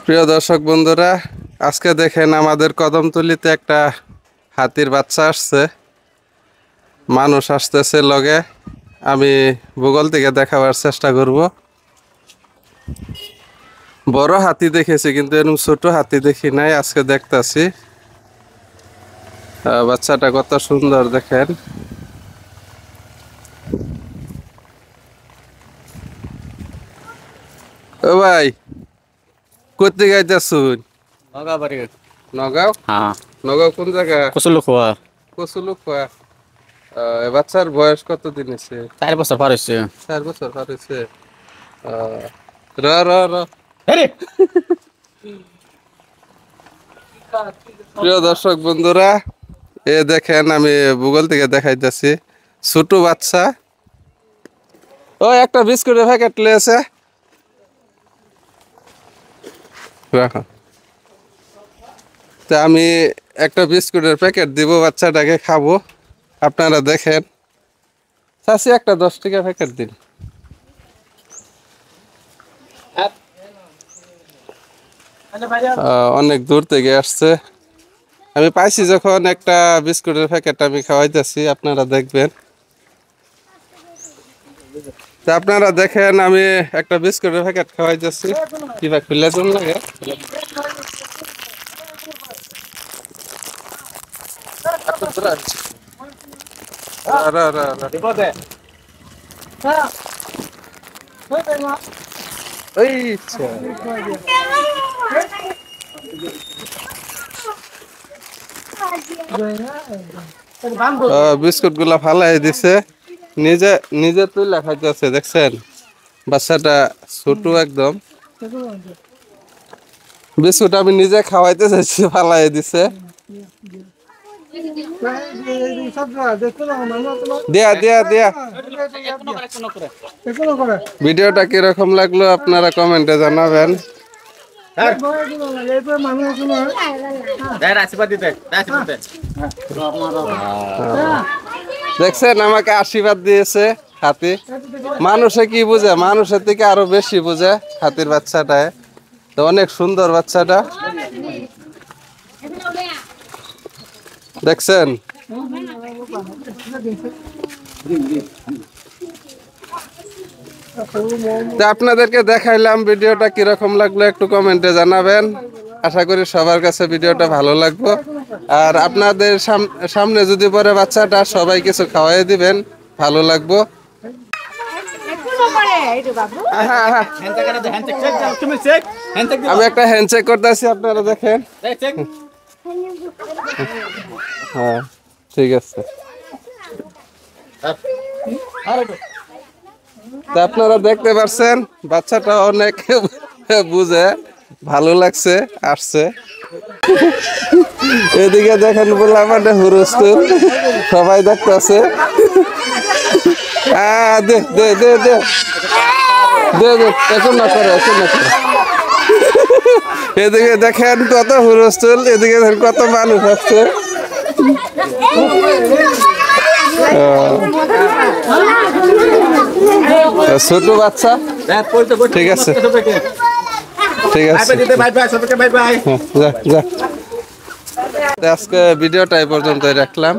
প্রিয় দর্শক বন্ধুরা, আজকে দেখেন আমাদের কদমতলিতে একটা হাতির বাচ্চা আসছে, মানুষ আসতেছে লগে। আমি ভূগোল থেকে দেখাবার চেষ্টা করব। বড় হাতি দেখেছি কিন্তু এরকম ছোট হাতি দেখি নাই, আজকে দেখতাছি। বাচ্চাটা কত সুন্দর দেখেন। ও ভাই, কোথায় যাইতেছুন? নগাঁও বাড়ি। নগাঁও? হ্যাঁ। নগাঁও কোন জায়গা? কচুলুখোয়া। কচুলুখোয়া। বাচ্চার বয়স কত দিন হয়েছে? 4 বছর পার হয়েছে। 4 বছর পার হয়েছে। র র র প্রিয় দর্শক বন্ধুরা, এ দেখেন আমি ভূগোল থেকে দেখাইতেছি ছোট বাচ্চা। ও একটা বিস্কুটের প্যাকেট লেছে, রাখো। তা আমি একটা বিস্কুটের প্যাকেট দিব, বাচ্চাটাকে খাবো। আপনারা দেখেন। চাচি একটা 10 টাকা প্যাকেট দিন। অনেক দূর থেকে আসছে। আমি পাইছি যখন একটা বিস্কুটের প্যাকেট আমি খাওয়াইতেছি, আপনারা দেখবেন। তা আপনারা দেখেন আমি একটা বিস্কুটের প্যাকেট খাওয়াইতেছি। কিবা খুলে দিন লাগে। বিস্কুট গুলা ফালাই দিছে, নিজে নিজে তুই খাইতেছে। দেখছেন বাচ্চাটা ছোট একদম। বিস্কুট আমি নিজে খাওয়াইতে চাইছি, ফালাই দিছে। দিয়া দিয়া দিয়া। ভিডিওটা কিরকম লাগলো আপনারা কমেন্টে জানাবেন। দেখছেন আমাকে আশীর্বাদ দিয়েছে হাতি। মানুষে কি বুঝে, মানুষের থেকে আরো বেশি বুঝে হাতির বাচ্চাটায়। তো অনেক সুন্দর বাচ্চাটা, দেখছেন। তা আপনাদেরকে দেখাইলাম, ভিডিওটা কিরকম লাগলো একটু কমেন্টে জানাবেন। আশা করি সবার কাছে ভিডিওটা ভালো লাগবে। আর আপনাদের সামনে যদি পরে বাচ্চাটা সবাই কিছু খাওয়াই দিবেন, ভালো লাগবো। আমি একটা হ্যান্ডশেক করতেছি, আপনারা দেখেন। হ্যাঁ, ঠিক আছে। তা আপনারা দেখতে পাচ্ছেন বাচ্চাটা অনেক বুঝে, ভালো লাগছে, আসছে। এদিকে দেখেন বললাম হুরস্তুল, সবাই দেখতেছে। দে দে দে দে দে দে, এখন না করে, এখন না করে। এদিকে দেখেন কত হুরস্তুল, এদিকে দেখেন কত মানুষ আসছে। ছোট বাচ্চা, ঠিক আছে ঠিক আছে। আজকে ভিডিওটা এই পর্যন্তই রাখলাম।